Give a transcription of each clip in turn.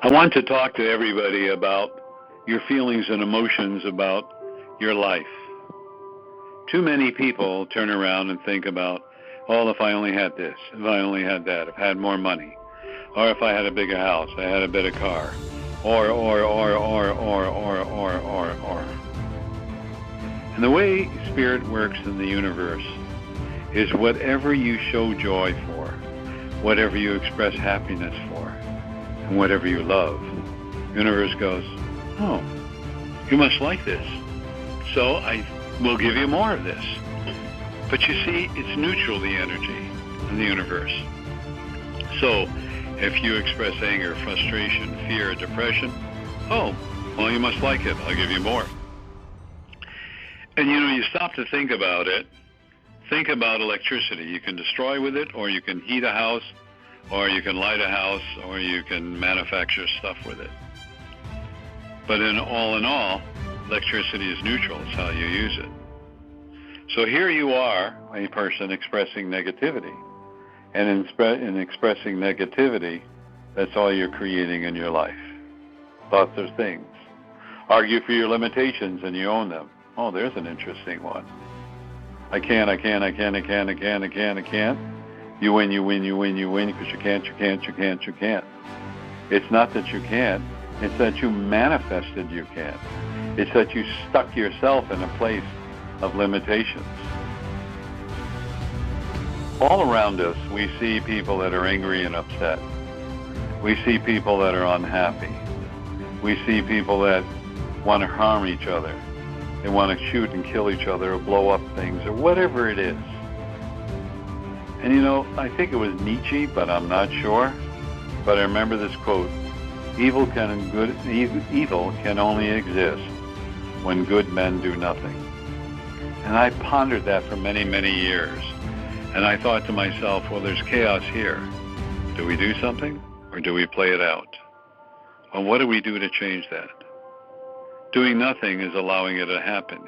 I want to talk to everybody about your feelings and emotions about your life. Too many people turn around and think about, oh, if I only had this, if I only had that, if I had more money, or if I had a bigger house, I had a better car, or. And the way Spirit works in the universe is whatever you show joy for, whatever you express happiness for, and whatever you love, the universe goes, oh, you must like this, so I will give you more of this. But you see, it's neutral, the energy in the universe. So if you express anger, frustration, fear, depression, oh, well, you must like it, I'll give you more. And you stop to think about it. Think about electricity. You can destroy with it, or you can heat a house, or you can light a house, or you can manufacture stuff with it. But in all, electricity is neutral. It's how you use it. So here you are, a person expressing negativity. And in expressing negativity, that's all you're creating in your life. Thoughts are things. Argue for your limitations and you own them. Oh, there's an interesting one. I can't. You win, because you can't. It's not that you can't. It's that you manifested you can't. It's that you stuck yourself in a place of limitations. All around us, we see people that are angry and upset. We see people that are unhappy. We see people that want to harm each other. They want to shoot and kill each other or blow up things or whatever it is. And I think it was Nietzsche, but I'm not sure. But I remember this quote, evil can only exist when good men do nothing. And I pondered that for many, many years. And I thought to myself, well, there's chaos here. Do we do something or do we play it out? Well, what do we do to change that? Doing nothing is allowing it to happen.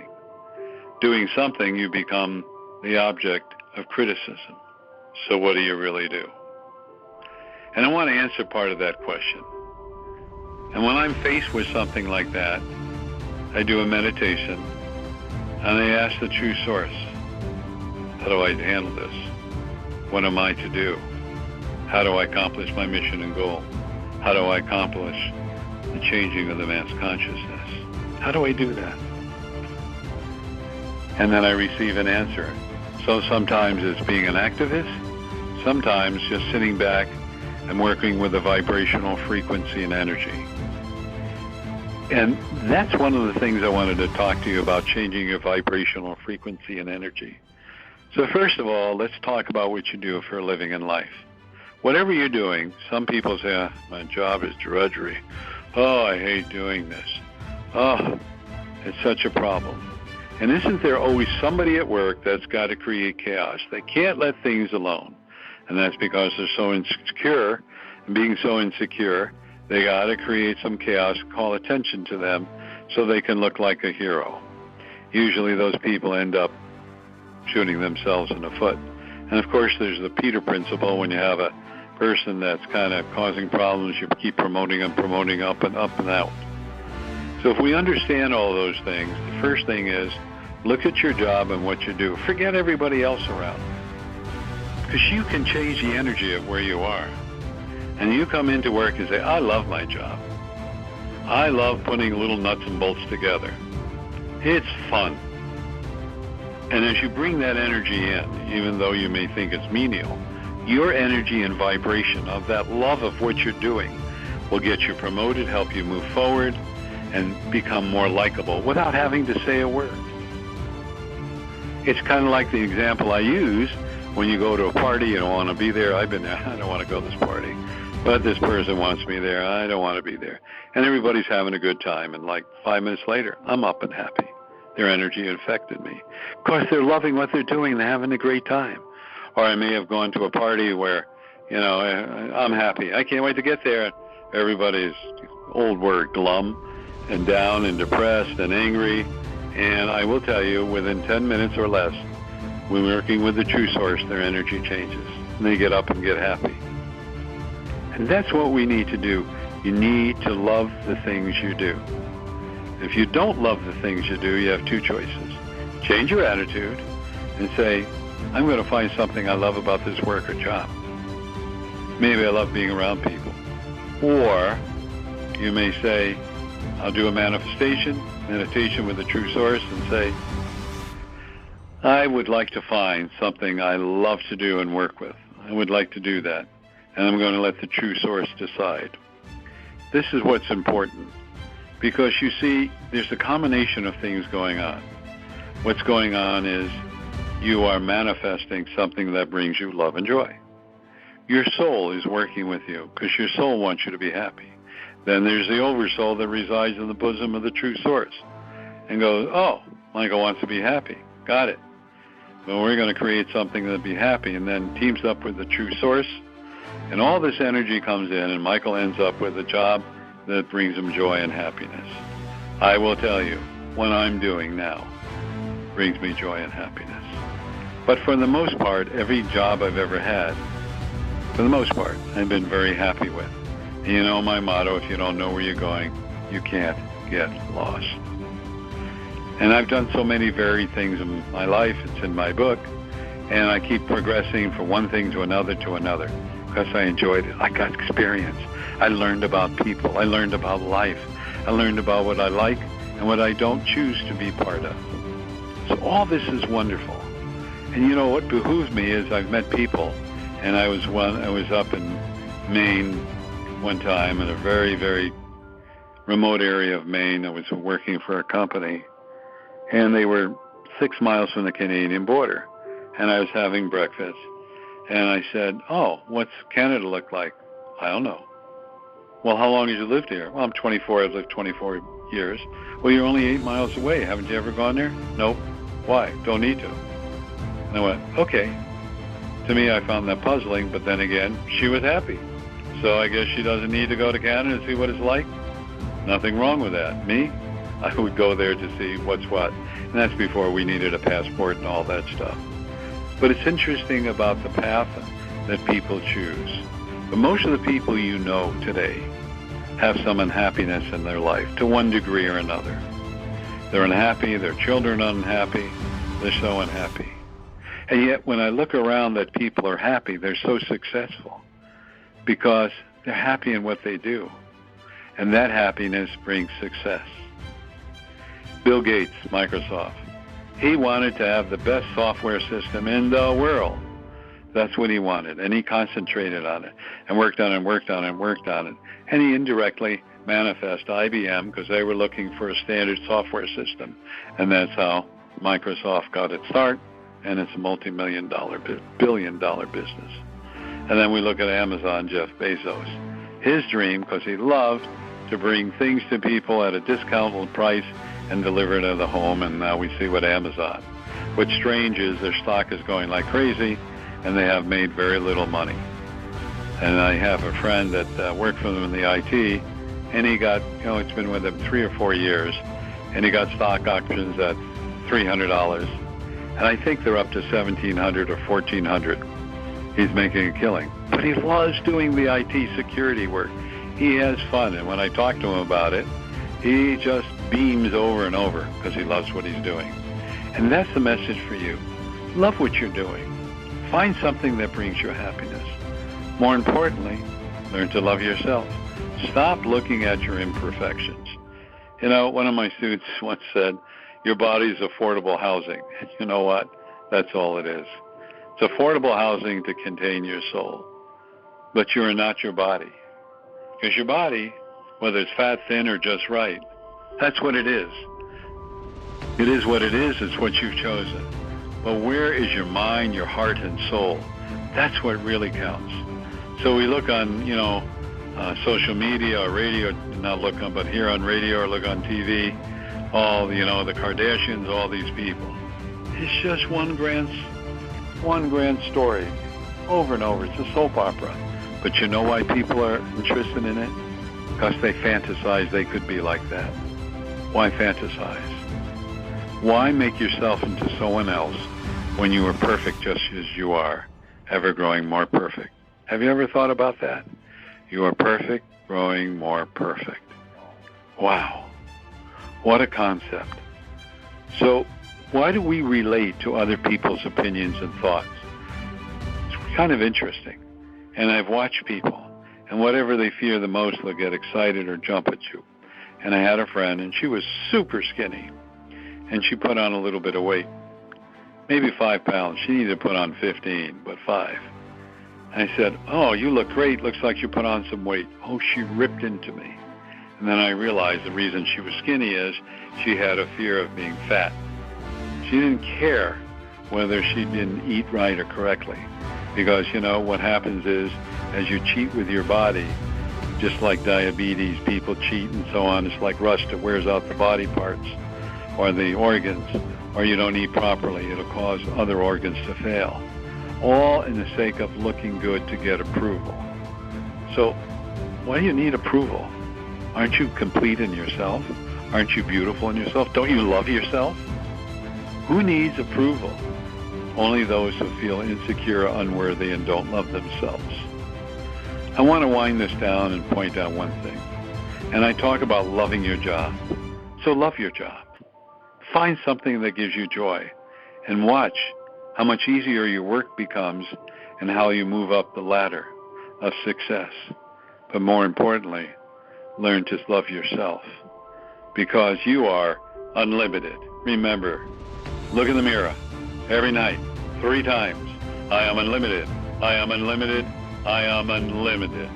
Doing something, you become the object of criticism. So what do you really do? And I want to answer part of that question. And when I'm faced with something like that, I do a meditation and I ask the true source, how do I handle this? What am I to do? How do I accomplish my mission and goal? How do I accomplish the changing of the man's consciousness? How do I do that? And then I receive an answer. So sometimes it's being an activist, sometimes just sitting back and working with the vibrational frequency and energy. And that's one of the things I wanted to talk to you about, changing your vibrational frequency and energy. So first of all, let's talk about what you do for a living in life. Whatever you're doing, some people say, my job is drudgery. Oh, I hate doing this. Oh, it's such a problem. And isn't there always somebody at work that's got to create chaos? They can't let things alone. And that's because they're so insecure. And being so insecure, they got to create some chaos, call attention to them so they can look like a hero. Usually those people end up shooting themselves in the foot. And of course, there's the Peter principle. When you have a person that's kind of causing problems, you keep promoting them, promoting up and out. So if we understand all those things, the first thing is look at your job and what you do. Forget everybody else around. Because you can change the energy of where you are. And you come into work and say, I love my job. I love putting little nuts and bolts together. It's fun. And as you bring that energy in, even though you may think it's menial, your energy and vibration of that love of what you're doing will get you promoted, help you move forward, and become more likable without having to say a word. It's kind of like the example I use when you go to a party, you don't want to be there. I've been there, I don't want to go to this party. But this person wants me there, I don't want to be there. And everybody's having a good time, and like 5 minutes later, I'm up and happy. Their energy infected me. Of course, they're loving what they're doing, they're having a great time. Or I may have gone to a party where, I'm happy. I can't wait to get there. Everybody's, old word, glum and down and depressed and angry. And I will tell you, within 10 minutes or less, when working with the true source, their energy changes. And they get up and get happy. And that's what we need to do. You need to love the things you do. If you don't love the things you do, you have two choices. Change your attitude and say, I'm going to find something I love about this work or job. Maybe I love being around people. Or you may say, I'll do a meditation with the true source and say, I would like to find something I love to do and work with. I would like to do that. And I'm going to let the true source decide. This is what's important. Because you see, there's a combination of things going on. What's going on is you are manifesting something that brings you love and joy. Your soul is working with you because your soul wants you to be happy. Then there's the oversoul that resides in the bosom of the true source and goes, oh, Michael wants to be happy. Got it. Well, we're going to create something that'll be happy, and then teams up with the true source, and all this energy comes in, and Michael ends up with a job that brings him joy and happiness. I will tell you, what I'm doing now brings me joy and happiness. But for the most part, every job I've ever had, for the most part, I've been very happy with. And you know my motto, if you don't know where you're going, you can't get lost. And I've done so many varied things in my life, it's in my book, and I keep progressing from one thing to another because I enjoyed it. I got experience. I learned about people. I learned about life. I learned about what I like and what I don't choose to be part of. So all this is wonderful. And you know what behooves me is I've met people, and I was up in Maine one time in a very, very remote area of Maine. I was working for a company, and they were 6 miles from the Canadian border. And I was having breakfast, and I said, oh, what's Canada look like? I don't know. Well, how long have you lived here? Well, I'm 24. I've lived 24 years. Well, you're only 8 miles away. Haven't you ever gone there? Nope. Why? Don't need to. And I went, okay. To me, I found that puzzling, but then again, she was happy. So I guess she doesn't need to go to Canada to see what it's like. Nothing wrong with that. Me, I would go there to see what's what. And that's before we needed a passport and all that stuff. But it's interesting about the path that people choose. But most of the people you know today have some unhappiness in their life to one degree or another. They're unhappy, their children are unhappy, they're so unhappy. And yet when I look around that people are happy, they're so successful because they're happy in what they do. And that happiness brings success. Bill Gates, Microsoft, he wanted to have the best software system in the world. That's what he wanted, and he concentrated on it and worked on it and worked on it and worked on it. And he indirectly manifested IBM because they were looking for a standard software system, and that's how Microsoft got its start, and it's a multi-billion-dollar business. And then we look at Amazon, Jeff Bezos. His dream, because he loved to bring things to people at a discounted price and deliver it to the home, and now we see what Amazon. What's strange is their stock is going like crazy, and they have made very little money. And I have a friend that worked for them in the IT, and he got, it's been with him 3 or 4 years, and he got stock options at $300. And I think they're up to $1,700 or $1,400. He's making a killing. But he loves doing the IT security work. He has fun, and when I talk to him about it, he just beams over and over because he loves what he's doing. And that's the message for you. Love what you're doing. Find something that brings you happiness. More importantly, learn to love yourself. Stop looking at your imperfections. One of my students once said, your body is affordable housing. And you know what? That's all it is. It's affordable housing to contain your soul. But you are not your body. Because your body, whether it's fat, thin, or just right, that's what it is. It is what it is. It's what you've chosen. But where is your mind, your heart, and soul? That's what really counts. So we look on, social media or radio, not look on, but here on radio or look on TV, all, the Kardashians, all these people. It's just one grand story over and over. It's a soap opera. But you know why people are interested in it? Because they fantasize they could be like that. Why fantasize? Why make yourself into someone else when you are perfect just as you are, ever growing more perfect? Have you ever thought about that? You are perfect growing more perfect. Wow, what a concept. So why do we relate to other people's opinions and thoughts? It's kind of interesting. And I've watched people, and whatever they fear the most, they'll get excited or jump at you. And I had a friend, and she was super skinny, and she put on a little bit of weight, maybe 5 pounds. She needed to put on 15, but 5. I said, "Oh, you look great. Looks like you put on some weight." Oh, she ripped into me. And then I realized the reason she was skinny is she had a fear of being fat. She didn't care whether she didn't eat right or correctly. Because, what happens is, as you cheat with your body, just like diabetes, people cheat and so on, it's like rust, it wears out the body parts or the organs, or you don't eat properly, it'll cause other organs to fail. All in the sake of looking good to get approval. So, why do you need approval? Aren't you complete in yourself? Aren't you beautiful in yourself? Don't you love yourself? Who needs approval? Only those who feel insecure, unworthy, and don't love themselves. I want to wind this down and point out one thing. And I talk about loving your job. So love your job. Find something that gives you joy. And watch how much easier your work becomes and how you move up the ladder of success. But more importantly, learn to love yourself. Because you are unlimited. Remember, look in the mirror every night, 3 times. I am unlimited. I am unlimited. I am unlimited.